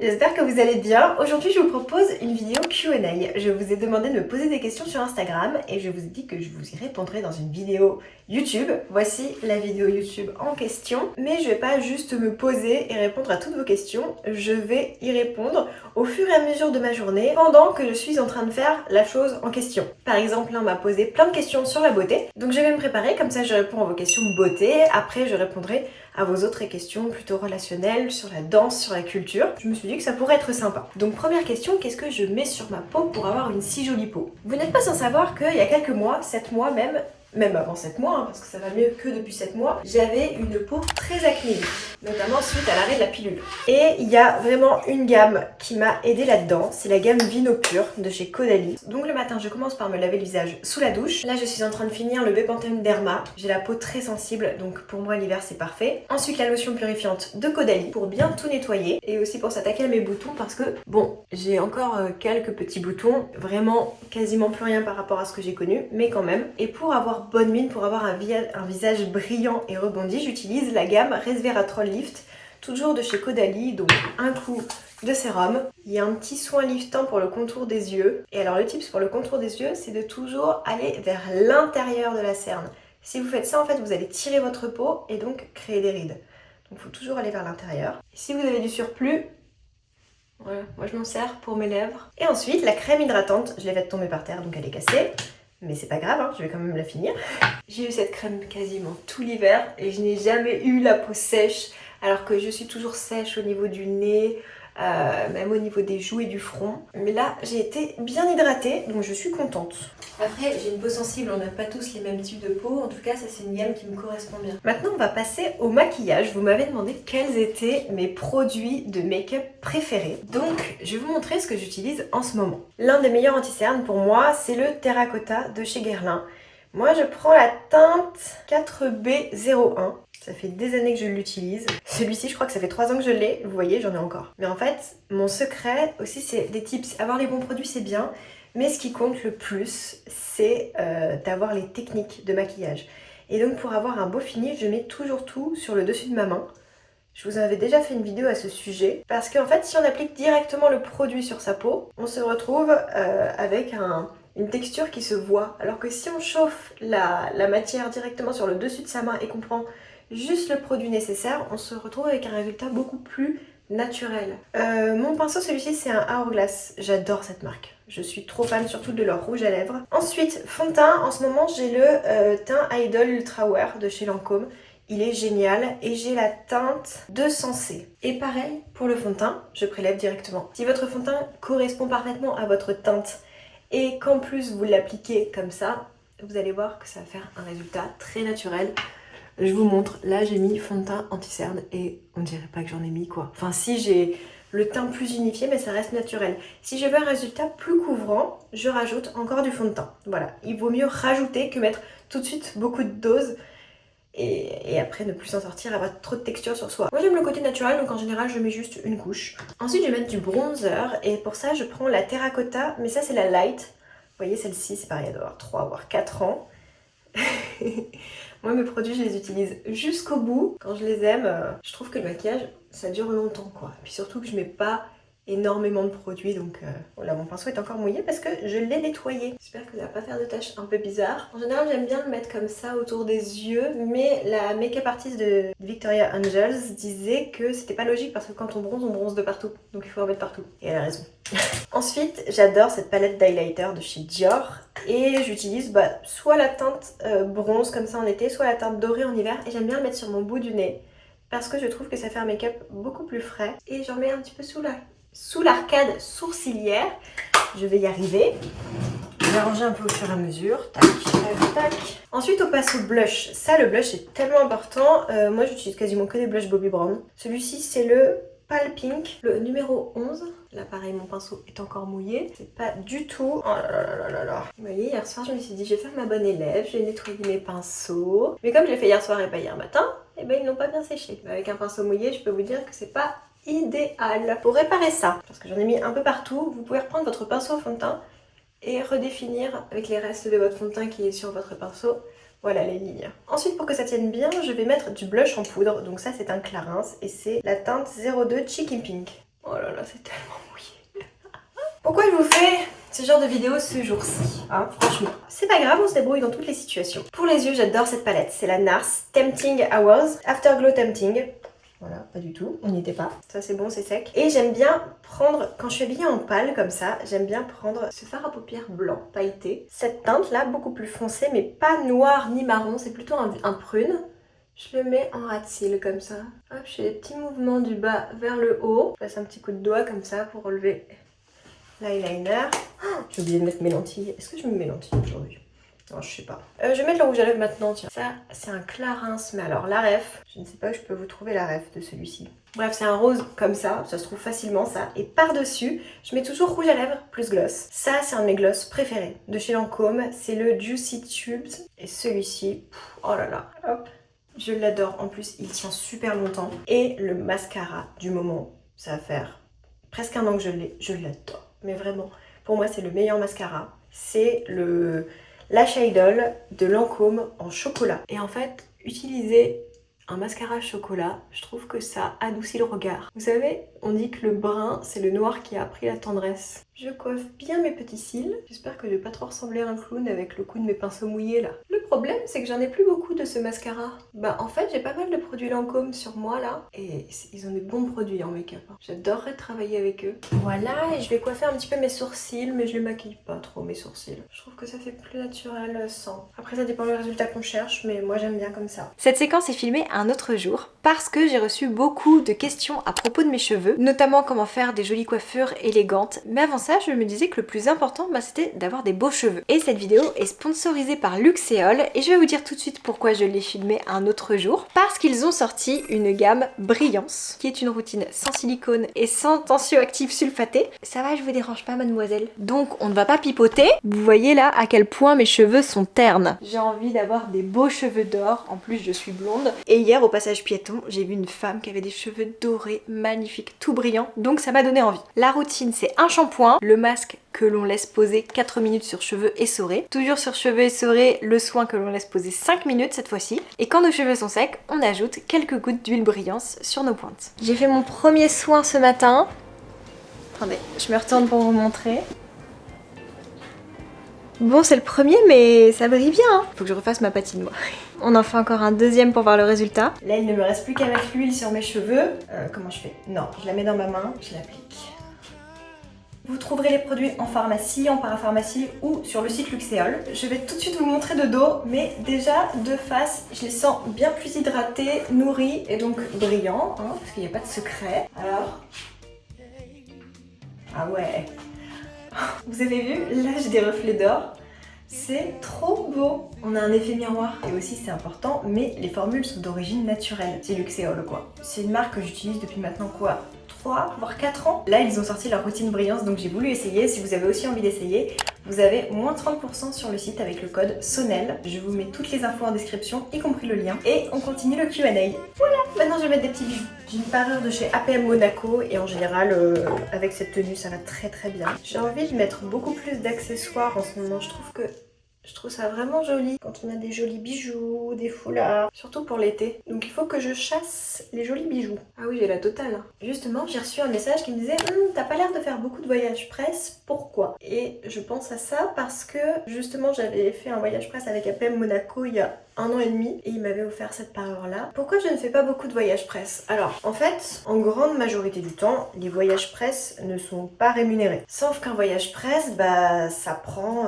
j'espère que vous allez bien. Aujourd'hui, je vous propose une vidéo Q&A. Je vous ai demandé de me poser des questions sur Instagram et je vous ai dit que je vous y répondrai dans une vidéo YouTube. Voici la vidéo YouTube en question. Mais je vais pas juste me poser et répondre à toutes vos questions. Je vais y répondre au fur et à mesure de ma journée pendant que je suis en train de faire la chose en question. Par exemple, là, on m'a posé plein de questions sur la beauté. Donc je vais me préparer, comme ça je réponds à vos questions beauté. Après, je répondrai à vos autres questions plutôt relationnelles, sur la danse, sur la culture. Je me suis dit que ça pourrait être sympa. Donc première question, qu'est-ce que je mets sur ma peau pour avoir une si jolie peau? Vous n'êtes pas sans savoir qu'il y a quelques mois, 7 mois même avant 7 mois, parce que ça va mieux que depuis 7 mois, j'avais une peau très acnéique, notamment suite à l'arrêt de la pilule. Et il y a vraiment une gamme qui m'a aidée là-dedans, c'est la gamme Vino Pur de chez Caudalie. Donc le matin, je commence par me laver le visage sous la douche. Là, je suis en train de finir le Bepanthen Derma. J'ai la peau très sensible, donc pour moi, l'hiver, c'est parfait. Ensuite, la lotion purifiante de Caudalie pour bien tout nettoyer et aussi pour s'attaquer à mes boutons parce que, bon, j'ai encore quelques petits boutons, vraiment quasiment plus rien par rapport à ce que j'ai connu, mais quand même. Et pour avoir bonne mine, pour avoir un visage brillant et rebondi, j'utilise la gamme Resveratrol Lift, toujours de chez Caudalie, donc un coup de sérum. Il y a un petit soin liftant pour le contour des yeux. Et alors le tips pour le contour des yeux, c'est de toujours aller vers l'intérieur de la cerne. Si vous faites ça, en fait, vous allez tirer votre peau et donc créer des rides. Donc il faut toujours aller vers l'intérieur. Si vous avez du surplus, voilà, moi je m'en sers pour mes lèvres. Et ensuite, la crème hydratante, je l'ai faite tomber par terre, donc elle est cassée. Mais c'est pas grave, hein, je vais quand même la finir. J'ai eu cette crème quasiment tout l'hiver et je n'ai jamais eu la peau sèche, alors que je suis toujours sèche au niveau du nez, même au niveau des joues et du front. Mais là, j'ai été bien hydratée, donc je suis contente. Après, j'ai une peau sensible, on n'a pas tous les mêmes types de peau. En tout cas, ça c'est une gamme qui me correspond bien. Maintenant, on va passer au maquillage. Vous m'avez demandé quels étaient mes produits de make-up préférés. Donc, je vais vous montrer ce que j'utilise en ce moment. L'un des meilleurs anti-cernes pour moi, c'est le Terracotta de chez Guerlain. Moi, je prends la teinte 4B01. Ça fait des années que je l'utilise. Celui-ci, je crois que ça fait 3 ans que je l'ai. Vous voyez, j'en ai encore. Mais en fait, mon secret aussi, c'est des tips. Avoir les bons produits, c'est bien. Mais ce qui compte le plus, c'est d'avoir les techniques de maquillage. Et donc, pour avoir un beau finish, je mets toujours tout sur le dessus de ma main. Je vous avais déjà fait une vidéo à ce sujet. Parce qu'en fait, si on applique directement le produit sur sa peau, on se retrouve avec une texture qui se voit. Alors que si on chauffe la matière directement sur le dessus de sa main et qu'on prend juste le produit nécessaire, on se retrouve avec un résultat beaucoup plus naturel. Mon pinceau, celui-ci, c'est un Hourglass. J'adore cette marque. Je suis trop fan, surtout de leur rouge à lèvres. Ensuite, fond de teint. En ce moment, j'ai le teint Idol Ultra Wear de chez Lancôme. Il est génial et j'ai la teinte 200C. Et pareil, pour le fond de teint, je prélève directement. Si votre fond de teint correspond parfaitement à votre teinte et qu'en plus vous l'appliquez comme ça, vous allez voir que ça va faire un résultat très naturel. Je vous montre, là j'ai mis fond de teint anti-cerne et on dirait pas que j'en ai mis quoi. Enfin si, j'ai le teint plus unifié mais ça reste naturel. Si je veux un résultat plus couvrant, je rajoute encore du fond de teint. Voilà, il vaut mieux rajouter que mettre tout de suite beaucoup de doses et après ne plus s'en sortir, avoir trop de texture sur soi. Moi j'aime le côté naturel, donc en général je mets juste une couche. Ensuite je vais mettre du bronzer et pour ça je prends la Terracotta, mais ça c'est la light. Vous voyez celle-ci, c'est pareil, elle doit avoir 3 voire 4 ans. Moi mes produits je les utilise jusqu'au bout. Quand je les aime, je trouve que le maquillage ça dure longtemps quoi. Et puis surtout que je mets pas énormément de produits, donc voilà, mon pinceau est encore mouillé parce que je l'ai nettoyé. J'espère que ça va pas faire de taches un peu bizarres. En général j'aime bien le mettre comme ça autour des yeux, mais la make-up artiste de Victoria Angels disait que c'était pas logique parce que quand on bronze de partout, donc il faut en mettre partout. Et elle a raison. Ensuite, j'adore cette palette d'highlighter de chez Dior et j'utilise soit la teinte bronze comme ça en été, soit la teinte dorée en hiver, et j'aime bien le mettre sur mon bout du nez parce que je trouve que ça fait un make-up beaucoup plus frais et j'en mets un petit peu sous l'arcade sourcilière. Je vais y arriver. Je vais ranger un peu au fur et à mesure. Tac, tac, tac. Ensuite, on passe au blush. Ça, le blush est tellement important. Moi, j'utilise quasiment que des blushs Bobbi Brown. Celui-ci, c'est le Pale Pink, le numéro 11. Là, pareil, mon pinceau est encore mouillé. C'est pas du tout... Oh là là là là là. Vous voyez, hier soir, je me suis dit, je vais faire ma bonne élève. Je vais nettoyer mes pinceaux. Mais comme je l'ai fait hier soir et pas hier matin, eh ben, ils n'ont pas bien séché. Mais avec un pinceau mouillé, je peux vous dire que c'est pas idéal. Pour réparer ça, parce que j'en ai mis un peu partout, vous pouvez reprendre votre pinceau fond de teint et redéfinir avec les restes de votre fond de teint qui est sur votre pinceau, voilà les lignes. Ensuite, pour que ça tienne bien, je vais mettre du blush en poudre. Donc ça, c'est un Clarins et c'est la teinte 02 Chicken Pink. Oh là là, c'est tellement mouillé. Pourquoi je vous fais ce genre de vidéo ce jour-ci, hein, franchement. C'est pas grave, on se débrouille dans toutes les situations. Pour les yeux, j'adore cette palette. C'est la NARS Tempting Hours Afterglow Tempting. Voilà, pas du tout, on n'y était pas. Ça c'est bon, c'est sec. Et j'aime bien prendre, quand je suis habillée en pâle comme ça, j'aime bien prendre ce fard à paupières blanc, pailleté. Cette teinte là, beaucoup plus foncée, mais pas noir ni marron, c'est plutôt un prune. Je le mets en ras de cils comme ça. Hop, je fais des petits mouvements du bas vers le haut. Je passe un petit coup de doigt comme ça pour relever l'eyeliner. Oh, j'ai oublié de mettre mes lentilles. Est-ce que je mets mes lentilles aujourd'hui? Non, je sais pas. Je vais mettre le rouge à lèvres maintenant, tiens. Ça, c'est un Clarins, mais alors la ref, je ne sais pas où je peux vous trouver la ref de celui-ci. Bref, c'est un rose comme ça se trouve facilement ça. Et par-dessus, je mets toujours rouge à lèvres plus gloss. Ça, c'est un de mes gloss préférés de chez Lancôme. C'est le Juicy Tubes. Et celui-ci, oh là là, hop. Je l'adore, en plus il tient super longtemps. Et le mascara du moment, ça va faire presque un an que je l'ai, je l'adore. Mais vraiment, pour moi c'est le meilleur mascara. C'est le Lash Idol de Lancôme en chocolat. Et en fait, utiliser un mascara chocolat, je trouve que ça adoucit le regard. Vous savez, on dit que le brun, c'est le noir qui a pris la tendresse. Je coiffe bien mes petits cils. J'espère que je vais pas trop ressembler à un clown avec le coup de mes pinceaux mouillés là. Le problème, c'est que j'en ai plus beaucoup de ce mascara. Bah en fait, j'ai pas mal de produits Lancôme sur moi là. Et ils ont des bons produits en make-up. Hein. J'adorerais travailler avec eux. Voilà, et je vais coiffer un petit peu mes sourcils, mais je les maquille pas trop mes sourcils. Je trouve que ça fait plus naturel sans. Après, ça dépend du résultat qu'on cherche, mais moi j'aime bien comme ça. Cette séquence est filmée un autre jour parce que j'ai reçu beaucoup de questions à propos de mes cheveux, notamment comment faire des jolies coiffures élégantes. Mais avant ça, je me disais que le plus important, c'était d'avoir des beaux cheveux. Et cette vidéo est sponsorisée par Luxéol et je vais vous dire tout de suite pourquoi je l'ai filmée un autre jour. Parce qu'ils ont sorti une gamme Brillance, qui est une routine sans silicone et sans tensioactif sulfaté. Ça va, je vous dérange pas, mademoiselle? Donc on ne va pas pipoter. Vous voyez là à quel point mes cheveux sont ternes. J'ai envie d'avoir des beaux cheveux d'or, en plus je suis blonde. Et hier au passage piéton, j'ai vu une femme qui avait des cheveux dorés, magnifiques, tout brillants, donc ça m'a donné envie. La routine, c'est un shampoing, le masque que l'on laisse poser 4 minutes sur cheveux essorés. Toujours sur cheveux essorés, le soin que l'on laisse poser 5 minutes cette fois-ci. Et quand nos cheveux sont secs, on ajoute quelques gouttes d'huile Brillance sur nos pointes. J'ai fait mon premier soin ce matin. Attendez, je me retourne pour vous montrer. Bon, c'est le premier, mais ça brille bien, hein. Faut que je refasse ma patinoire. On en fait encore un deuxième pour voir le résultat. Là, il ne me reste plus qu'à mettre l'huile sur mes cheveux. Comment je fais? Non, je la mets dans ma main, je l'applique. Vous trouverez les produits en pharmacie, en parapharmacie ou sur le site Luxéol. Je vais tout de suite vous montrer de dos, mais déjà de face, je les sens bien plus hydratés, nourris et donc brillants, hein, parce qu'il n'y a pas de secret. Alors, ah ouais. Vous avez vu, là j'ai des reflets d'or. C'est trop beau. On a un effet miroir. Et aussi c'est important, mais les formules sont d'origine naturelle. C'est Luxéol quoi. C'est une marque que j'utilise depuis maintenant quoi 3 voire 4 ans. Là ils ont sorti leur routine Brillance, donc j'ai voulu essayer. Si vous avez aussi envie d'essayer, vous avez moins 30% sur le site avec le code SONEL. Je vous mets toutes les infos en description, y compris le lien. Et on continue le Q&A. Voilà, maintenant je vais mettre des petits bijoux. J'ai une parure de chez APM Monaco et en général avec cette tenue ça va très très bien. J'ai envie de mettre beaucoup plus d'accessoires en ce moment. Je trouve ça vraiment joli quand on a des jolis bijoux, des foulards, surtout pour l'été. Donc il faut que je chasse les jolis bijoux. Ah oui, j'ai la totale. Hein. Justement, j'ai reçu un message qui me disait t'as pas l'air de faire beaucoup de voyages presse, pourquoi? Et je pense à ça parce que justement j'avais fait un voyage presse avec APM Monaco il y a 1 an et demi et il m'avait offert cette parure là. Pourquoi je ne fais pas beaucoup de voyages presse? Alors en fait, en grande majorité du temps, les voyages presse ne sont pas rémunérés. Sauf qu'un voyage presse, ça prend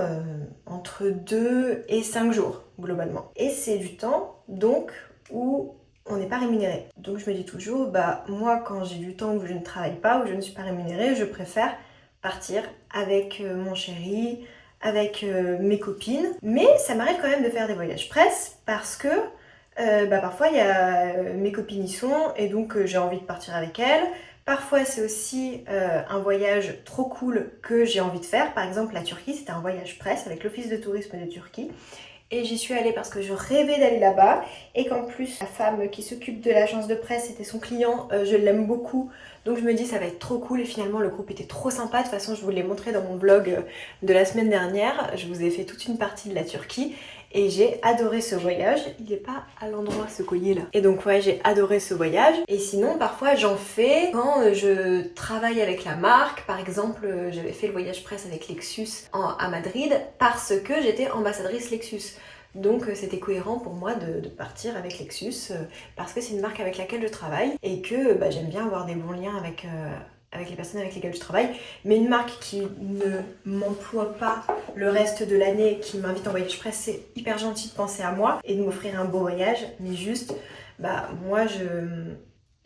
entre 2 et 5 jours globalement. Et c'est du temps donc où on n'est pas rémunéré. Donc je me dis toujours, moi quand j'ai du temps où je ne travaille pas, où je ne suis pas rémunérée, je préfère partir avec mon chéri, avec mes copines. Mais ça m'arrive quand même de faire des voyages presse parce que parfois il y a mes copines y sont et donc j'ai envie de partir avec elles. Parfois c'est aussi un voyage trop cool que j'ai envie de faire. Par exemple la Turquie, c'était un voyage presse avec l'office de tourisme de Turquie. Et j'y suis allée parce que je rêvais d'aller là-bas et qu'en plus la femme qui s'occupe de l'agence de presse était son client, je l'aime beaucoup. Donc je me dis ça va être trop cool et finalement le groupe était trop sympa. De toute façon je vous l'ai montré dans mon vlog de la semaine dernière. Je vous ai fait toute une partie de la Turquie et j'ai adoré ce voyage. Il est pas à l'endroit ce collier là. Et donc ouais, j'ai adoré ce voyage. Et sinon parfois j'en fais quand je travaille avec la marque. Par exemple, j'avais fait le voyage presse avec Lexus à Madrid parce que j'étais ambassadrice Lexus. Donc c'était cohérent pour moi de partir avec Lexus parce que c'est une marque avec laquelle je travaille et que j'aime bien avoir des bons liens avec les personnes avec lesquelles je travaille. Mais une marque qui ne m'emploie pas le reste de l'année, qui m'invite en voyage presse, c'est hyper gentil de penser à moi et de m'offrir un beau voyage. Mais juste, moi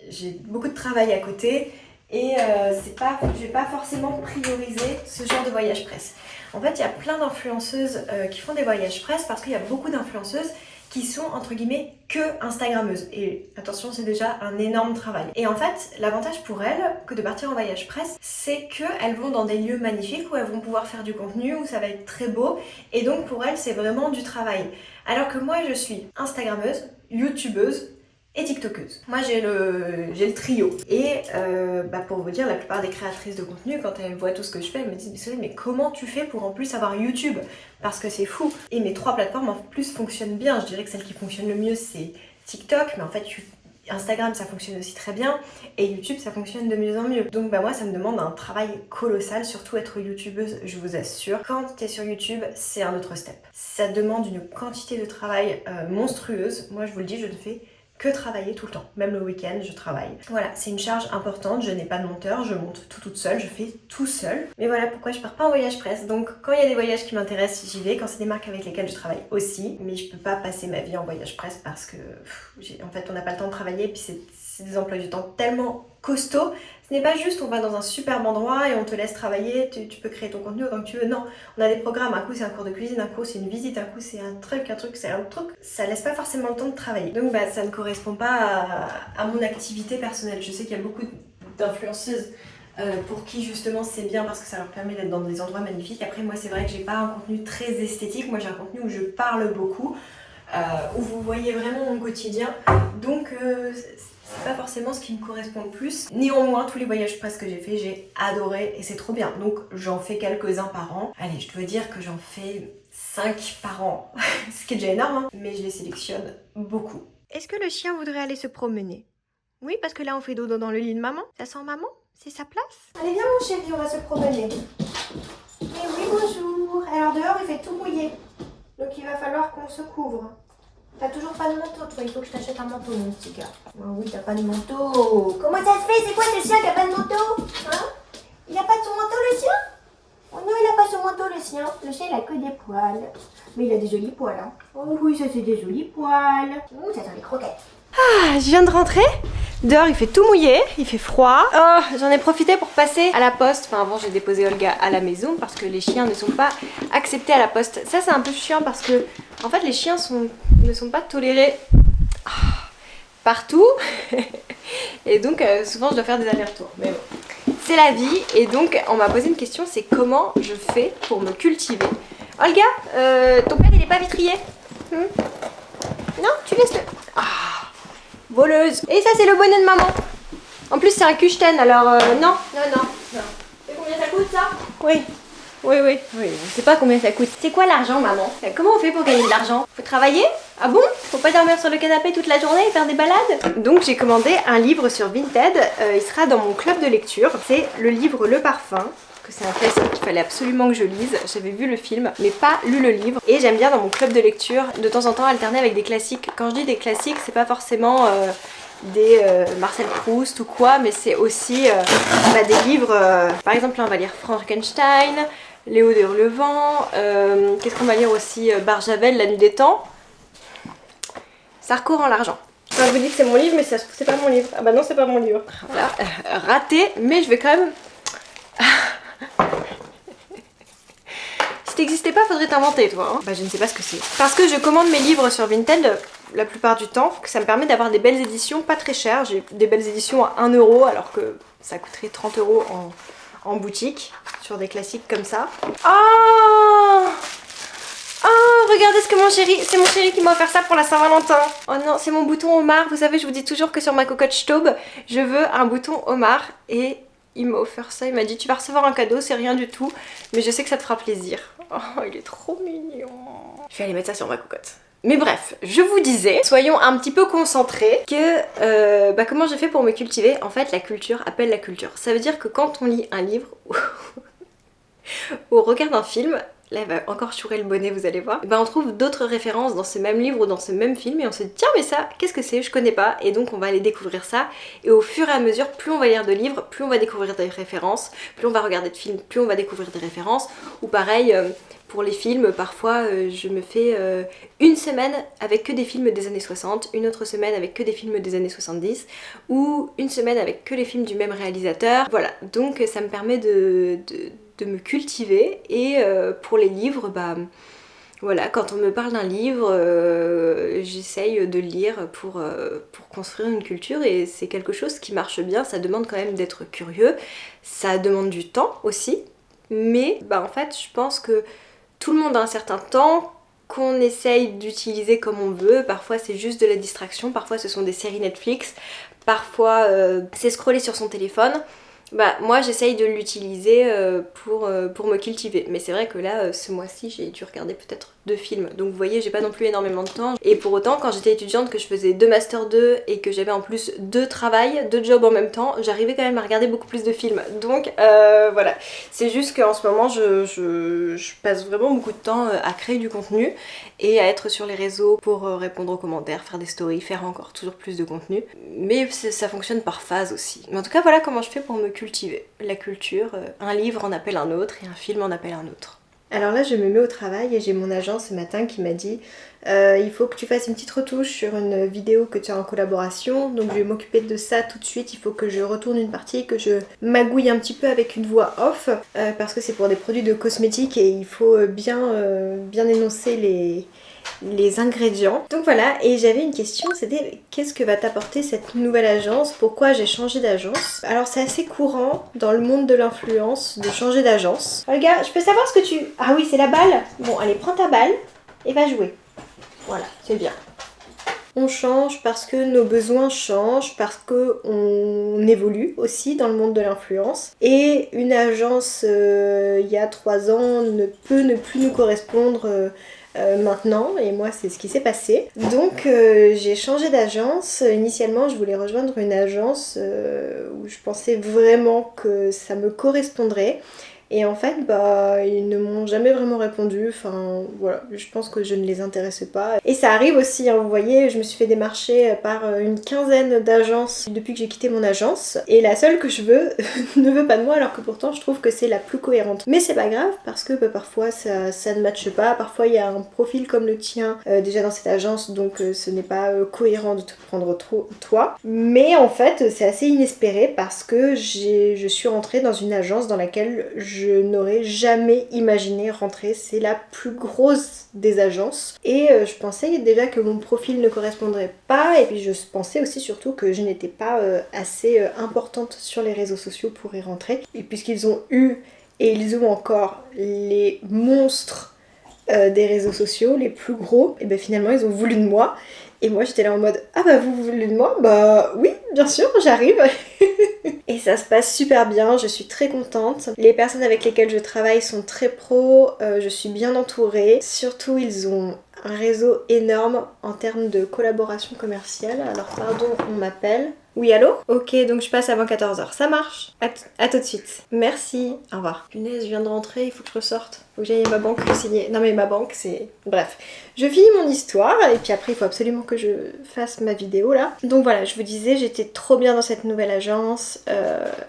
j'ai beaucoup de travail à côté et je vais pas forcément prioriser ce genre de voyage presse. En fait, il y a plein d'influenceuses qui font des voyages presse parce qu'il y a beaucoup d'influenceuses qui sont entre guillemets que instagrammeuses. Et attention, c'est déjà un énorme travail. Et en fait, l'avantage pour elles que de partir en voyage presse, c'est qu'elles vont dans des lieux magnifiques où elles vont pouvoir faire du contenu, où ça va être très beau. Et donc pour elles, c'est vraiment du travail. Alors que moi, je suis instagrammeuse, youtubeuse et tiktokeuse. Moi j'ai le trio. Et pour vous dire, la plupart des créatrices de contenu, quand elles voient tout ce que je fais, elles me disent mais comment tu fais pour en plus avoir YouTube? Parce que c'est fou. Et mes 3 plateformes en plus fonctionnent bien. Je dirais que celle qui fonctionne le mieux c'est TikTok, mais en fait Instagram ça fonctionne aussi très bien et YouTube ça fonctionne de mieux en mieux. Donc moi ça me demande un travail colossal, surtout être youtubeuse, je vous assure. Quand t'es sur YouTube, c'est un autre step. Ça demande une quantité de travail monstrueuse. Moi je vous le dis, je ne fais que travailler tout le temps, même le week-end je travaille. Voilà, c'est une charge importante, je n'ai pas de monteur, je monte tout toute seule, je fais tout seul. Mais voilà pourquoi je pars pas en voyage presse. Donc quand il y a des voyages qui m'intéressent, j'y vais, quand c'est des marques avec lesquelles je travaille aussi, mais je peux pas passer ma vie en voyage presse parce que en fait on n'a pas le temps de travailler, puis c'est des emplois du temps tellement costauds. Ce n'est pas juste on va dans un superbe endroit et on te laisse travailler, tu peux créer ton contenu autant que tu veux. Non, on a des programmes, un coup c'est un cours de cuisine, un coup c'est une visite, un coup c'est un truc, c'est un autre truc. Ça laisse pas forcément le temps de travailler. Donc ça ne correspond pas à mon activité personnelle. Je sais qu'il y a beaucoup d'influenceuses pour qui justement c'est bien parce que ça leur permet d'être dans des endroits magnifiques. Après moi c'est vrai que j'ai pas un contenu très esthétique, moi j'ai un contenu où je parle beaucoup, où vous voyez vraiment mon quotidien. Donc c'est pas forcément ce qui me correspond le plus. Néanmoins, tous les voyages presse que j'ai fait, j'ai adoré et c'est trop bien. Donc j'en fais quelques-uns par an. Allez, je dois dire que j'en fais 5 par an, ce qui est déjà énorme, hein, mais je les sélectionne beaucoup. Est-ce que le chien voudrait aller se promener? Oui, parce que là on fait dodo dans le lit de maman. Ça sent maman? C'est sa place? Allez, viens mon chéri, on va se promener. Eh oui, bonjour. Alors dehors, il fait tout mouillé. Donc il va falloir qu'on se couvre. T'as toujours pas de manteau, toi, il faut que je t'achète un manteau, mon petit gars. Oh oui, t'as pas de manteau. Comment ça se fait? C'est quoi ce chien qui a pas de manteau? Hein? Il a pas de son manteau, le chien? Oh non, il a pas son manteau, le chien. Le chien, il a que des poils. Mais il a des jolis poils, hein. Oh oui, ça c'est des jolis poils. Ouh, ça sent les croquettes. Ah, je viens de rentrer. Dehors il fait tout mouillé, il fait froid. Oh, j'en ai profité pour passer à la poste. Enfin avant j'ai déposé Olga à la maison parce que les chiens ne sont pas acceptés à la poste. Ça c'est un peu chiant parce que en fait les chiens ne sont pas tolérés partout. Et donc souvent je dois faire des allers-retours. Mais bon, c'est la vie. Et donc on m'a posé une question, c'est comment je fais pour me cultiver. Olga, ton père il est pas vitrier? Non, tu laisses le... Voleuse. Et ça c'est le bonnet de maman. En plus c'est un Kuchten alors non. Et combien ça coûte ça? Oui. On sait pas combien ça coûte. C'est quoi l'argent maman? Comment on fait pour gagner de l'argent? Faut travailler? Ah bon? Faut pas dormir sur le canapé toute la journée et faire des balades? Donc j'ai commandé un livre sur Vinted. Il sera dans mon club de lecture. C'est le livre Le Parfum. Que c'est un classique qu'il fallait absolument que je lise. J'avais vu le film mais pas lu le livre et j'aime bien dans mon club de lecture de temps en temps alterner avec des classiques. Quand je dis des classiques c'est pas forcément des Marcel Proust ou quoi, mais c'est aussi des livres, par exemple là on va lire Frankenstein, Léo de Hurlevent, qu'est-ce qu'on va lire aussi, Barjavel, La Nuit des Temps. Ça recourt en l'argent. Enfin, je vous dis que c'est mon livre mais ça se trouve c'est pas mon livre. Ah bah non c'est pas mon livre. Voilà, raté, mais je vais quand même... Si t'existais pas, faudrait t'inventer, toi. Hein. Bah, je ne sais pas ce que c'est. Parce que je commande mes livres sur Vinted la plupart du temps, que ça me permet d'avoir des belles éditions pas très chères. J'ai des belles éditions à 1 € alors que ça coûterait 30 € en boutique, sur des classiques comme ça. Oh, regardez ce que mon chéri... C'est mon chéri qui m'a offert ça pour la Saint-Valentin. Oh non, c'est mon bouton homard. Vous savez, je vous dis toujours que sur ma cocotte Staub, je veux un bouton homard et... il m'a offert ça, il m'a dit tu vas recevoir un cadeau, c'est rien du tout, mais je sais que ça te fera plaisir. Oh, il est trop mignon. Je vais aller mettre ça sur ma cocotte. Mais bref, je vous disais, soyons un petit peu concentrés, que comment j'ai fait pour me cultiver. En fait, la culture appelle la culture. Ça veut dire que quand on lit un livre ou on regarde un film, là elle va encore chourer le bonnet, vous allez voir, on trouve d'autres références dans ce même livre ou dans ce même film et on se dit tiens mais ça, qu'est-ce que c'est, je connais pas, et donc on va aller découvrir ça, et au fur et à mesure, plus on va lire de livres, plus on va découvrir des références, plus on va regarder de films, plus on va découvrir des références, ou pareil, pour les films, parfois je me fais une semaine avec que des films des années 60, une autre semaine avec que des films des années 70, ou une semaine avec que les films du même réalisateur. Voilà, donc ça me permet de me cultiver, et pour les livres, voilà, quand on me parle d'un livre, j'essaye de le lire pour construire une culture, et c'est quelque chose qui marche bien. Ça demande quand même d'être curieux, ça demande du temps aussi, mais en fait je pense que tout le monde a un certain temps qu'on essaye d'utiliser comme on veut. Parfois c'est juste de la distraction, parfois ce sont des séries Netflix, parfois c'est scroller sur son téléphone. Moi j'essaye de l'utiliser pour me cultiver, mais c'est vrai que là ce mois-ci j'ai dû regarder peut-être 2 films, donc vous voyez j'ai pas non plus énormément de temps, et pour autant quand j'étais étudiante, que je faisais 2 Master 2 et que j'avais en plus 2 travails, 2 jobs en même temps, j'arrivais quand même à regarder beaucoup plus de films, donc voilà, c'est juste qu'en ce moment je passe vraiment beaucoup de temps à créer du contenu et à être sur les réseaux pour répondre aux commentaires, faire des stories, faire encore toujours plus de contenu, mais ça fonctionne par phase aussi. Mais en tout cas voilà comment je fais pour me cultiver. La culture, un livre en appelle un autre et un film en appelle un autre. Alors là je me mets au travail et j'ai mon agent ce matin qui m'a dit il faut que tu fasses une petite retouche sur une vidéo que tu as en collaboration, donc je vais m'occuper de ça tout de suite. Il faut que je retourne une partie, que je magouille un petit peu avec une voix off, parce que c'est pour des produits de cosmétiques et il faut bien énoncer les ingrédients. Donc voilà, et j'avais une question, c'était qu'est-ce que va t'apporter cette nouvelle agence, pourquoi j'ai changé d'agence. Alors c'est assez courant dans le monde de l'influence de changer d'agence. Olga, je peux savoir ce que tu... Ah oui, c'est la balle. Bon, allez, prends ta balle et va jouer. Voilà, c'est bien. On change parce que nos besoins changent, parce qu'on évolue aussi dans le monde de l'influence. Et une agence, il y a 3 ans, ne peut ne plus nous correspondre maintenant, et moi c'est ce qui s'est passé. Donc j'ai changé d'agence. Initialement je voulais rejoindre une agence où je pensais vraiment que ça me correspondrait. Et en fait, ils ne m'ont jamais vraiment répondu. Enfin, voilà, je pense que je ne les intéressais pas. Et ça arrive aussi, hein, vous voyez, je me suis fait démarcher par une quinzaine d'agences depuis que j'ai quitté mon agence. Et la seule que je veux ne veut pas de moi, alors que pourtant je trouve que c'est la plus cohérente. Mais c'est pas grave, parce que parfois ça ne matche pas. Parfois il y a un profil comme le tien déjà dans cette agence, donc ce n'est pas cohérent de te prendre trop toi. Mais en fait, c'est assez inespéré parce que je suis rentrée dans une agence dans laquelle je n'aurais jamais imaginé rentrer. C'est la plus grosse des agences et je pensais déjà que mon profil ne correspondrait pas, et puis je pensais aussi surtout que je n'étais pas assez importante sur les réseaux sociaux pour y rentrer, et puisqu'ils ont eu et ils ont encore les monstres des réseaux sociaux, les plus gros, et finalement ils ont voulu de moi. Et moi j'étais là en mode ah vous voulez de moi? Oui, bien sûr, j'arrive. Et ça se passe super bien, je suis très contente. Les personnes avec lesquelles je travaille sont très pros, je suis bien entourée. Surtout ils ont un réseau énorme en termes de collaboration commerciale. Alors pardon, on m'appelle. Oui, allô? Ok, donc je passe avant 14h, ça marche. À tout de suite. Merci, au revoir. Punaise, je viens de rentrer, il faut que je ressorte. Faut que j'aille à ma banque pour signer. Non mais ma banque c'est... Bref, je finis mon histoire et puis après il faut absolument que je fasse ma vidéo là. Donc voilà, je vous disais, j'étais trop bien dans cette nouvelle agence.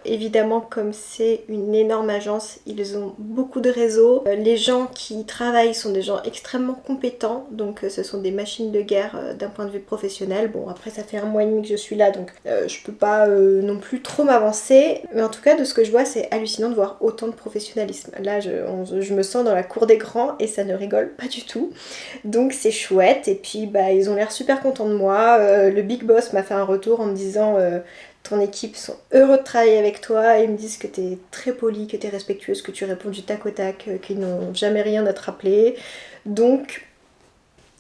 Évidemment, comme c'est une énorme agence, ils ont beaucoup de réseaux. Les gens qui y travaillent sont des gens extrêmement compétents, donc ce sont des machines de guerre d'un point de vue professionnel. Bon, après ça fait 1 mois et demi que je suis là, donc je peux pas non plus trop m'avancer. Mais en tout cas, de ce que je vois, c'est hallucinant de voir autant de professionnalisme. Là, je me sens dans la cour des grands et ça ne rigole pas du tout. Donc c'est chouette, et puis ils ont l'air super contents de moi. Le big boss m'a fait un retour en me disant ton équipe sont heureux de travailler avec toi, et ils me disent que t'es très polie, que t'es respectueuse, que tu réponds du tac au tac, qu'ils n'ont jamais rien à te rappeler. Donc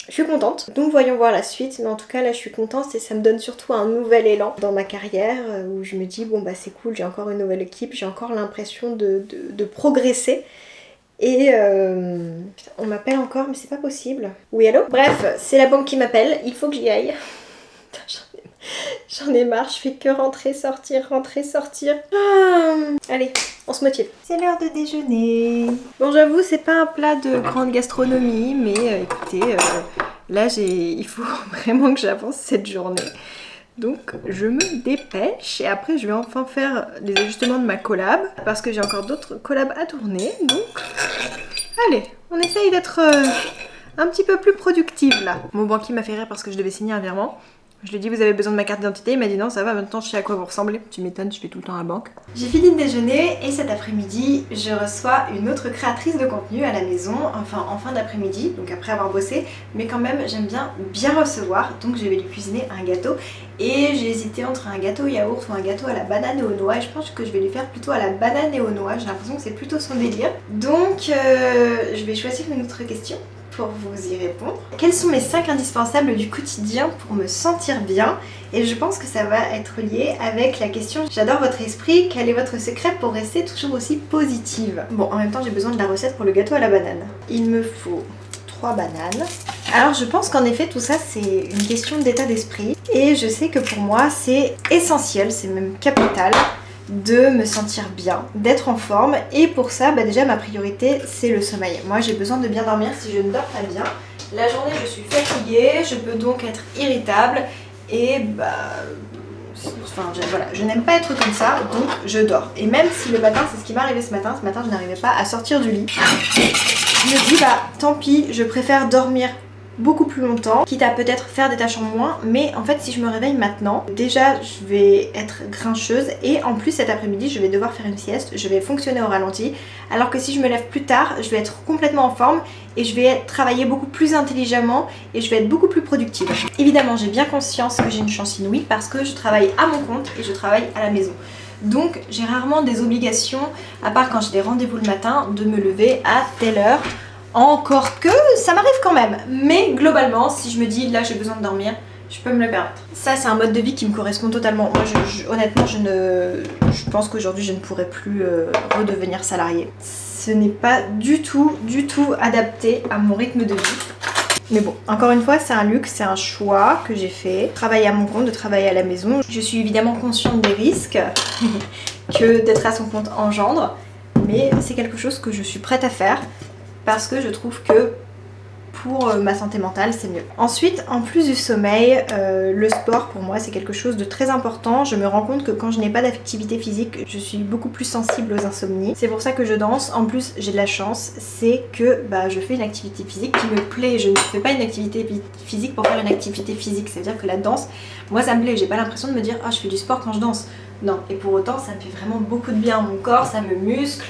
Je suis contente, donc voyons voir la suite, mais en tout cas là je suis contente et ça me donne surtout un nouvel élan dans ma carrière où je me dis bon bah c'est cool, j'ai encore une nouvelle équipe, j'ai encore l'impression de progresser. Et putain, on m'appelle encore mais c'est pas possible. Oui allô? Bref, c'est la banque qui m'appelle, il faut que j'y aille. J'en ai marre, je fais que rentrer, sortir. Allez, on se motive. C'est l'heure de déjeuner. Bon, j'avoue, c'est pas un plat de grande gastronomie, mais écoutez, là, il faut vraiment que j'avance cette journée. Donc, je me dépêche et après, je vais enfin faire les ajustements de ma collab parce que j'ai encore d'autres collabs à tourner. Donc, allez, on essaye d'être un petit peu plus productive là. Mon banquier m'a fait rire parce que je devais signer un virement. Je lui ai dit vous avez besoin de ma carte d'identité, il m'a dit non ça va, maintenant je sais à quoi vous ressemblez. Tu m'étonnes, je fais tout le temps à la banque. J'ai fini de déjeuner et cet après-midi je reçois une autre créatrice de contenu à la maison, enfin en fin d'après-midi, donc après avoir bossé, mais quand même j'aime bien recevoir, donc je vais lui cuisiner un gâteau et j'ai hésité entre un gâteau yaourt ou un gâteau à la banane et aux noix et je pense que je vais lui faire plutôt à la banane et aux noix, j'ai l'impression que c'est plutôt son délire. Donc je vais choisir une autre question pour vous y répondre. Quels sont mes 5 indispensables du quotidien pour me sentir bien? Et je pense que ça va être lié avec la question j'adore votre esprit, quel est votre secret pour rester toujours aussi positive? Bon, en même temps j'ai besoin de la recette pour le gâteau à la banane. Il me faut 3 bananes. Alors je pense qu'en effet tout ça c'est une question d'état d'esprit et je sais que pour moi c'est essentiel, c'est même capital de me sentir bien, d'être en forme et pour ça bah déjà ma priorité c'est le sommeil. Moi j'ai besoin de bien dormir, si je ne dors pas bien, la journée je suis fatiguée, je peux donc être irritable et enfin voilà, je n'aime pas être comme ça donc je dors. Et même si le matin, c'est ce qui m'est arrivé ce matin je n'arrivais pas à sortir du lit, je me dis bah tant pis, je préfère dormir beaucoup plus longtemps, quitte à peut-être faire des tâches en moins, mais en fait si je me réveille maintenant, déjà je vais être grincheuse et en plus cet après-midi je vais devoir faire une sieste, je vais fonctionner au ralenti, alors que si je me lève plus tard, je vais être complètement en forme et je vais travailler beaucoup plus intelligemment et je vais être beaucoup plus productive. Évidemment j'ai bien conscience que j'ai une chance inouïe parce que je travaille à mon compte et je travaille à la maison. Donc j'ai rarement des obligations, à part quand j'ai des rendez-vous le matin, de me lever à telle heure. Encore que ça m'arrive quand même, mais globalement si je me dis là j'ai besoin de dormir, je peux me le permettre. Ça c'est un mode de vie qui me correspond totalement. Moi honnêtement je pense qu'aujourd'hui je ne pourrais plus redevenir salariée. Ce n'est pas du tout adapté à mon rythme de vie. Mais bon, encore une fois c'est un luxe, c'est un choix que j'ai fait. Travailler à mon compte, de travailler à la maison. Je suis évidemment consciente des risques que d'être à son compte engendre, mais c'est quelque chose que je suis prête à faire. Parce que je trouve que pour ma santé mentale c'est mieux. Ensuite, en plus du sommeil, le sport pour moi c'est quelque chose de très important. Je me rends compte que quand je n'ai pas d'activité physique, je suis beaucoup plus sensible aux insomnies. C'est pour ça que je danse. En plus j'ai de la chance, c'est que je fais une activité physique qui me plaît. Je ne fais pas une activité physique pour faire une activité physique. Ça veut dire que la danse, moi ça me plaît. J'ai pas l'impression de me dire ah je fais du sport quand je danse. Non, et pour autant ça me fait vraiment beaucoup de bien à mon corps, ça me muscle.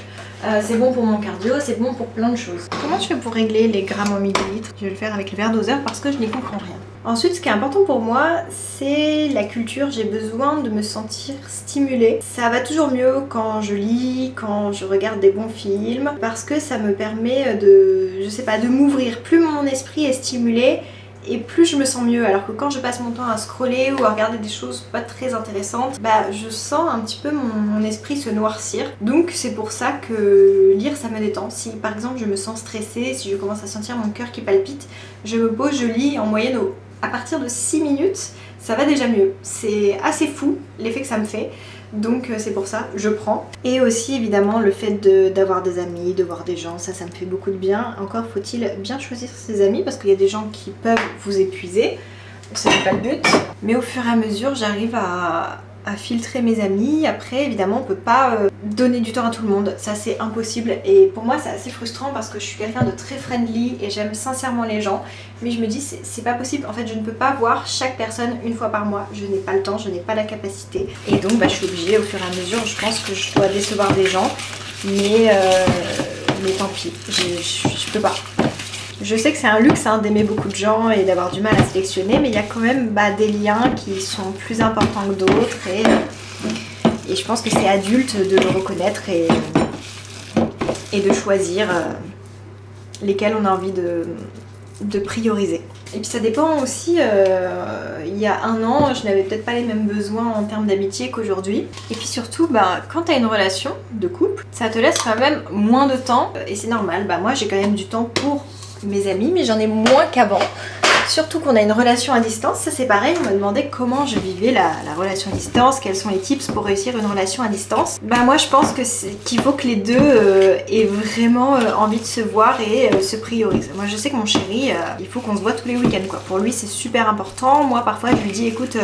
C'est bon pour mon cardio, c'est bon pour plein de choses. Comment je fais pour régler les grammes en millilitres? Je vais le faire avec le verre doseur parce que je n'y comprends rien. Ensuite, ce qui est important pour moi, c'est la culture. J'ai besoin de me sentir stimulée. Ça va toujours mieux quand je lis, quand je regarde des bons films, parce que ça me permet de m'ouvrir. Plus mon esprit est stimulé, et plus je me sens mieux. Alors que quand je passe mon temps à scroller ou à regarder des choses pas très intéressantes, je sens un petit peu mon esprit se noircir. Donc c'est pour ça que lire ça me détend. Si par exemple je me sens stressée, si je commence à sentir mon cœur qui palpite, je me pose, je lis en moyenne à partir de 6 minutes, ça va déjà mieux. C'est assez fou l'effet que ça me fait. Donc c'est pour ça, je prends. Et aussi évidemment le fait d'avoir des amis, de voir des gens, ça me fait beaucoup de bien. Encore faut-il bien choisir ses amis parce qu'il y a des gens qui peuvent vous épuiser. Ce n'est pas le but. Mais au fur et à mesure j'arrive à filtrer mes amis. Après évidemment on peut pas donner du temps à tout le monde, ça c'est impossible et pour moi c'est assez frustrant parce que je suis quelqu'un de très friendly et j'aime sincèrement les gens, mais je me dis c'est pas possible, en fait je ne peux pas voir chaque personne une fois par mois, je n'ai pas le temps, je n'ai pas la capacité et donc je suis obligée au fur et à mesure, je pense que je dois décevoir des gens, mais tant pis, je peux pas. Je sais que c'est un luxe d'aimer beaucoup de gens et d'avoir du mal à sélectionner, mais il y a quand même des liens qui sont plus importants que d'autres et je pense que c'est adulte de le reconnaître et de choisir lesquels on a envie de prioriser. Et puis ça dépend aussi, il y a un an, je n'avais peut-être pas les mêmes besoins en termes d'amitié qu'aujourd'hui. Et puis surtout, quand tu as une relation de couple, ça te laisse quand même moins de temps. Et c'est normal, moi j'ai quand même du temps pour mes amis, mais j'en ai moins qu'avant. Surtout qu'on a une relation à distance, ça c'est pareil, on m'a demandé comment je vivais la relation à distance, quels sont les tips pour réussir une relation à distance. Moi je pense qu'il faut que les deux aient vraiment envie de se voir et se priorisent. Moi je sais que mon chéri, il faut qu'on se voit tous les week-ends quoi. Pour lui c'est super important, moi parfois je lui dis écoute,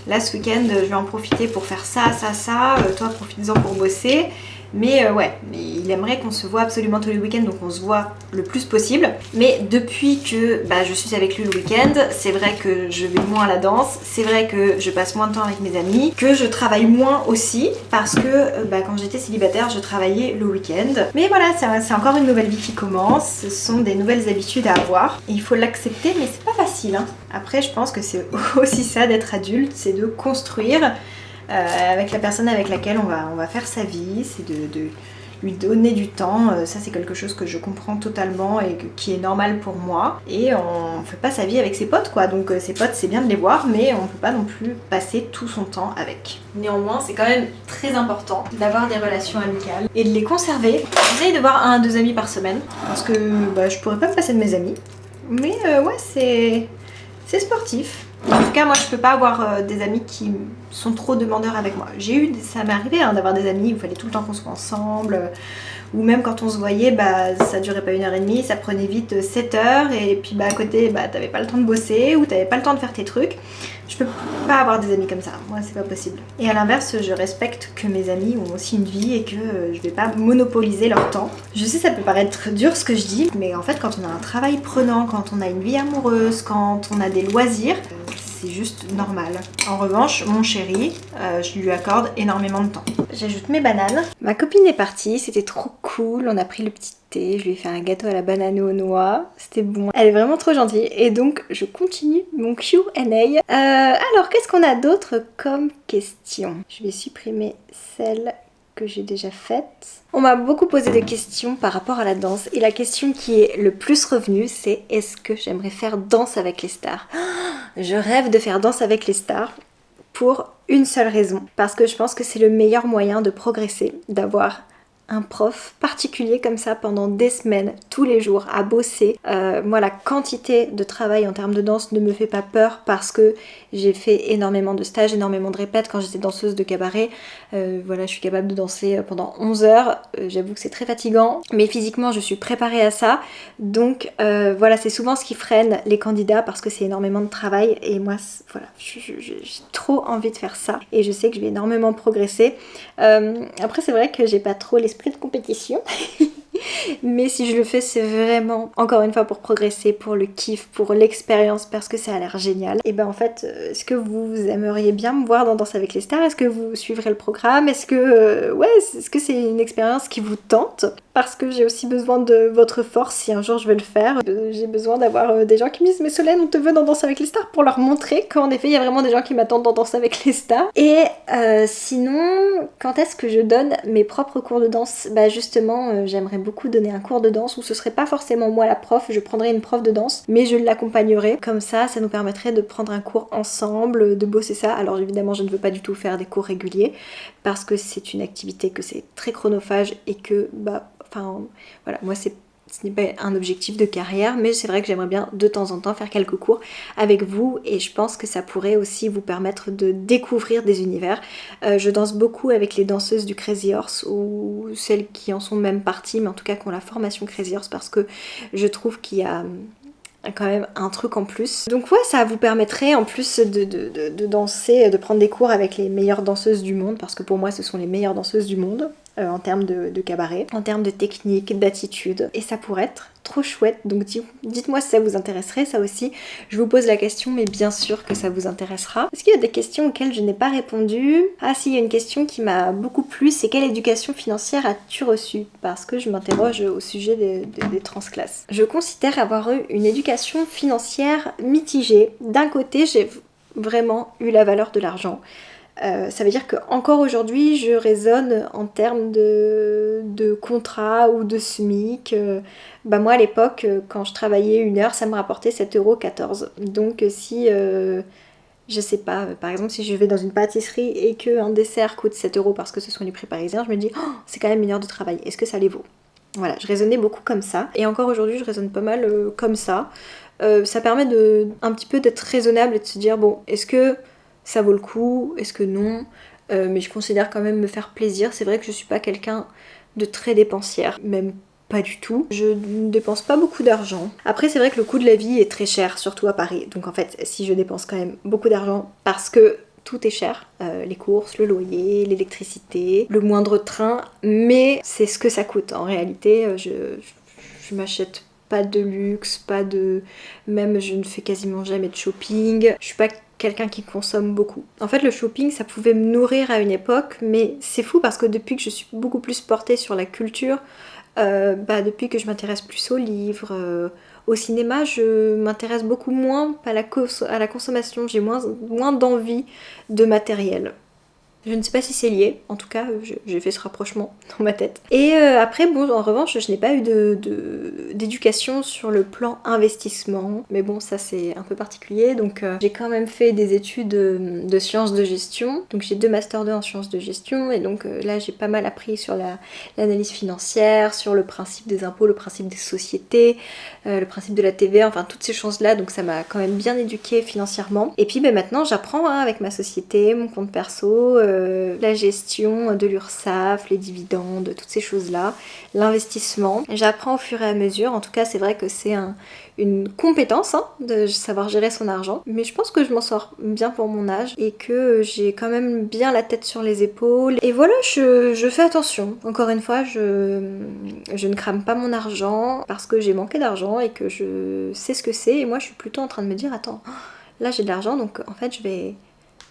là ce week-end je vais en profiter pour faire ça, toi profites-en pour bosser. Mais il aimerait qu'on se voit absolument tous les week-ends, donc on se voit le plus possible. Mais depuis que je suis avec lui le week-end, c'est vrai que je vais moins à la danse, c'est vrai que je passe moins de temps avec mes amis, que je travaille moins aussi, parce que quand j'étais célibataire, je travaillais le week-end. Mais voilà, c'est encore une nouvelle vie qui commence, ce sont des nouvelles habitudes à avoir, et il faut l'accepter, mais c'est pas facile. Après, je pense que c'est aussi ça d'être adulte, c'est de construire avec la personne avec laquelle on va faire sa vie, c'est de lui donner du temps, ça c'est quelque chose que je comprends totalement et qui est normal pour moi. Et on fait pas sa vie avec ses potes quoi, donc ses potes c'est bien de les voir, mais on peut pas non plus passer tout son temps avec. Néanmoins c'est quand même très important d'avoir des relations amicales et de les conserver. J'essaye de voir 1 à 2 amis par semaine, parce que je pourrais pas me passer de mes amis, mais c'est sportif. En tout cas, moi, je peux pas avoir des amis qui sont trop demandeurs avec moi. Ça m'est arrivé d'avoir des amis où il fallait tout le temps qu'on soit ensemble, ou même quand on se voyait, ça durait pas 1h30, ça prenait vite 7 heures, et puis à côté, t'avais pas le temps de bosser, ou t'avais pas le temps de faire tes trucs. Je peux pas avoir des amis comme ça, moi c'est pas possible. Et à l'inverse, je respecte que mes amis ont aussi une vie et que je vais pas monopoliser leur temps. Je sais, ça peut paraître dur ce que je dis, mais en fait quand on a un travail prenant, quand on a une vie amoureuse, quand on a des loisirs, c'est juste normal. En revanche, mon chéri, je lui accorde énormément de temps. J'ajoute mes bananes. Ma copine est partie, c'était trop cool, on a pris le petit thé, je lui ai fait un gâteau à la banane et aux noix, c'était bon. Elle est vraiment trop gentille et donc je continue mon Q&A. Alors, qu'est-ce qu'on a d'autre comme question? Je vais supprimer celle que j'ai déjà faite. On m'a beaucoup posé des questions par rapport à la danse et la question qui est le plus revenue, c'est est-ce que j'aimerais faire Danse avec les stars? Je rêve de faire Danse avec les stars pour une seule raison, parce que je pense que c'est le meilleur moyen de progresser, d'avoir un prof particulier comme ça pendant des semaines, tous les jours, à bosser. Moi, la quantité de travail en termes de danse ne me fait pas peur parce que j'ai fait énormément de stages, énormément de répètes quand j'étais danseuse de cabaret. Je suis capable de danser pendant 11 heures. J'avoue que c'est très fatigant, mais physiquement, je suis préparée à ça. Donc, c'est souvent ce qui freine les candidats parce que c'est énormément de travail. Et moi, j'ai trop envie de faire ça. Et je sais que je vais énormément progresser. Après, c'est vrai que j'ai pas trop l'esprit de compétition. Mais si je le fais, c'est vraiment, encore une fois, pour progresser, pour le kiff, pour l'expérience, parce que ça a l'air génial. Et en fait, est-ce que vous aimeriez bien me voir dans Danse avec les stars? Est-ce que vous suivrez le programme? Est-ce que c'est une expérience qui vous tente? Parce que j'ai aussi besoin de votre force si un jour je vais le faire. J'ai besoin d'avoir des gens qui me disent mais Solène, on te veut dans Danse avec les stars, pour leur montrer qu'en effet il y a vraiment des gens qui m'attendent dans Danse avec les stars. Et sinon, quand est-ce que je donne mes propres cours de danse? Justement, j'aimerais beaucoup donner un cours de danse où ce serait pas forcément moi la prof, je prendrais une prof de danse, mais je l'accompagnerais. Comme ça nous permettrait de prendre un cours ensemble, de bosser ça. Alors évidemment, je ne veux pas du tout faire des cours réguliers parce que c'est une activité que c'est très chronophage et que moi ce n'est pas un objectif de carrière, mais c'est vrai que j'aimerais bien de temps en temps faire quelques cours avec vous et je pense que ça pourrait aussi vous permettre de découvrir des univers. Je danse beaucoup avec les danseuses du Crazy Horse ou celles qui en sont même parties, mais en tout cas qui ont la formation Crazy Horse parce que je trouve qu'il y a quand même un truc en plus. Donc ça vous permettrait en plus de danser, de prendre des cours avec les meilleures danseuses du monde, parce que pour moi ce sont les meilleures danseuses du monde en termes de cabaret, en termes de technique, d'attitude, et ça pourrait être trop chouette. Donc dites-moi si ça vous intéresserait, ça aussi. Je vous pose la question, mais bien sûr que ça vous intéressera. Est-ce qu'il y a des questions auxquelles je n'ai pas répondu? Ah si, il y a une question qui m'a beaucoup plu, c'est quelle éducation financière as-tu reçue? Parce que je m'interroge au sujet des transclasses. Je considère avoir eu une éducation financière mitigée. D'un côté, j'ai vraiment eu la valeur de l'argent. Ça veut dire qu'encore aujourd'hui, je raisonne en termes de contrat ou de SMIC. Moi, à l'époque, quand je travaillais 1 heure, ça me rapportait 7,14 €. Donc si, je sais pas, par exemple, si je vais dans une pâtisserie et qu'un dessert coûte 7 € parce que ce sont les prix parisiens, je me dis, oh, c'est quand même 1 heure de travail, est-ce que ça les vaut? Voilà, je raisonnais beaucoup comme ça. Et encore aujourd'hui, je raisonne pas mal comme ça. Ça permet un petit peu d'être raisonnable et de se dire, bon, est-ce que ça vaut le coup? Est-ce que non? Mais je considère quand même me faire plaisir. C'est vrai que je suis pas quelqu'un de très dépensière, même pas du tout. Je ne dépense pas beaucoup d'argent. Après, c'est vrai que le coût de la vie est très cher, surtout à Paris. Donc en fait, si je dépense quand même beaucoup d'argent parce que tout est cher, les courses, le loyer, l'électricité, le moindre train, mais c'est ce que ça coûte. En réalité, je m'achète pas de luxe, même je ne fais quasiment jamais de shopping. Je suis pas quelqu'un qui consomme beaucoup. En fait, le shopping, ça pouvait me nourrir à une époque, mais c'est fou parce que depuis que je suis beaucoup plus portée sur la culture, depuis que je m'intéresse plus aux livres, au cinéma, je m'intéresse beaucoup moins à la consommation. J'ai moins d'envie de matériel. Je ne sais pas si c'est lié, en tout cas j'ai fait ce rapprochement dans ma tête. Et après, bon, en revanche, je n'ai pas eu d'éducation sur le plan investissement, mais bon, ça c'est un peu particulier, donc j'ai quand même fait des études de sciences de gestion, donc j'ai 2 Master 2 en sciences de gestion, et donc là j'ai pas mal appris sur l'analyse financière, sur le principe des impôts, le principe des sociétés, le principe de la TVA, enfin toutes ces choses-là, donc ça m'a quand même bien éduquée financièrement. Et puis maintenant j'apprends avec ma société, mon compte perso, la gestion de l'URSSAF, les dividendes, toutes ces choses-là, l'investissement. J'apprends au fur et à mesure, en tout cas c'est vrai que c'est une compétence de savoir gérer son argent, mais je pense que je m'en sors bien pour mon âge et que j'ai quand même bien la tête sur les épaules. Et voilà, je fais attention. Encore une fois, je ne crame pas mon argent parce que j'ai manqué d'argent et que je sais ce que c'est. Et moi, je suis plutôt en train de me dire, attends, là j'ai de l'argent, donc en fait je vais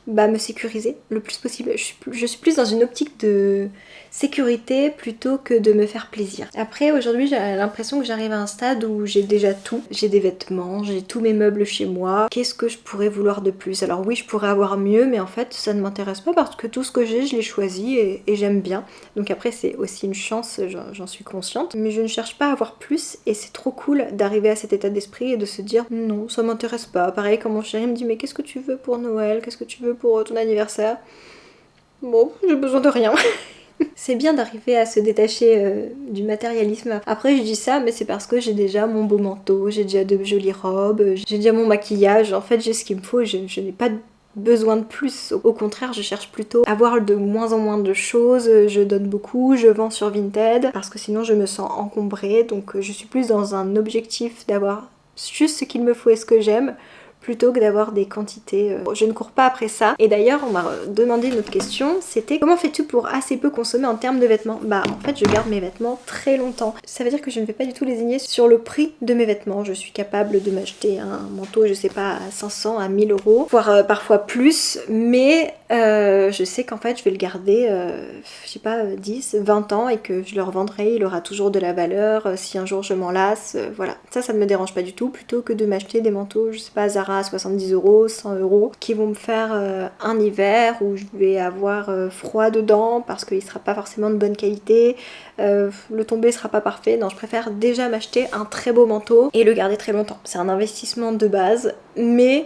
me sécuriser le plus possible. Je suis plus dans une optique de sécurité plutôt que de me faire plaisir. Après, aujourd'hui, j'ai l'impression que j'arrive à un stade où j'ai déjà tout. J'ai des vêtements, j'ai tous mes meubles chez moi. Qu'est-ce que je pourrais vouloir de plus? Alors oui, je pourrais avoir mieux, mais en fait, ça ne m'intéresse pas parce que tout ce que j'ai, je l'ai choisi et j'aime bien. Donc après, c'est aussi une chance, j'en suis consciente. Mais je ne cherche pas à avoir plus et c'est trop cool d'arriver à cet état d'esprit et de se dire non, ça m'intéresse pas. Pareil, quand mon chéri me dit mais qu'est-ce que tu veux pour Noël? Qu'est-ce que tu veux pour ton anniversaire? Bon, j'ai besoin de rien. C'est bien d'arriver à se détacher du matérialisme. Après je dis ça, mais c'est parce que j'ai déjà mon beau manteau, j'ai déjà de jolies robes, j'ai déjà mon maquillage, en fait j'ai ce qu'il me faut, je n'ai pas besoin de plus. Au contraire, je cherche plutôt à avoir de moins en moins de choses, je donne beaucoup, je vends sur Vinted, parce que sinon je me sens encombrée, donc je suis plus dans un objectif d'avoir juste ce qu'il me faut et ce que j'aime, plutôt que d'avoir des quantités. Je ne cours pas après ça. Et d'ailleurs, on m'a demandé une autre question, c'était comment fais-tu pour assez peu consommer en termes de vêtements? En fait, je garde mes vêtements très longtemps. Ça veut dire que je ne vais pas du tout lésigner sur le prix de mes vêtements. Je suis capable de m'acheter un manteau, je sais pas, à 500, à 1000 €, voire parfois plus, mais je sais qu'en fait, je vais le garder, je sais pas, 10, 20 ans et que je le revendrai, il aura toujours de la valeur, si un jour je m'en lasse, voilà. Ça ne me dérange pas du tout, plutôt que de m'acheter des manteaux, je sais pas, Zara à 70 €, 100 €, qui vont me faire un hiver où je vais avoir froid dedans parce qu'il sera pas forcément de bonne qualité, le tombé sera pas parfait. Non, je préfère déjà m'acheter un très beau manteau et le garder très longtemps. C'est un investissement de base, mais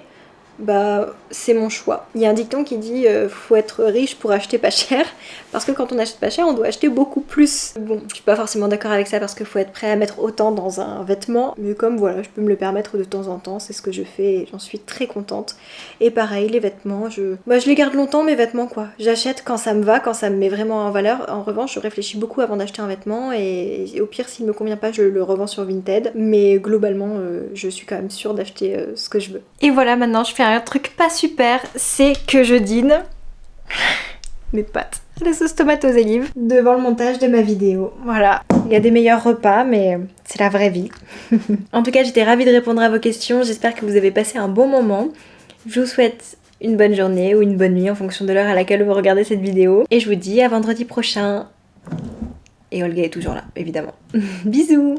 c'est mon choix. Il y a un dicton qui dit faut être riche pour acheter pas cher, parce que quand on achète pas cher, on doit acheter beaucoup plus. Bon, je suis pas forcément d'accord avec ça parce qu'il faut être prêt à mettre autant dans un vêtement, mais comme voilà, je peux me le permettre de temps en temps, c'est ce que je fais et j'en suis très contente. Et pareil, les vêtements, je les garde longtemps, mes vêtements quoi. J'achète quand ça me va, quand ça me met vraiment en valeur. En revanche, je réfléchis beaucoup avant d'acheter un vêtement et au pire, s'il me convient pas, je le revends sur Vinted. Mais globalement, je suis quand même sûre d'acheter ce que je veux. Et voilà, maintenant je fais un truc pas super, c'est que je dîne mes pâtes à la sauce tomate aux olives devant le montage de ma vidéo. Voilà, il y a des meilleurs repas, mais c'est la vraie vie. En tout cas, j'étais ravie de répondre à vos questions, j'espère que vous avez passé un bon moment. Je vous souhaite une bonne journée ou une bonne nuit en fonction de l'heure à laquelle vous regardez cette vidéo. Et je vous dis à vendredi prochain. Et Olga est toujours là, évidemment. Bisous.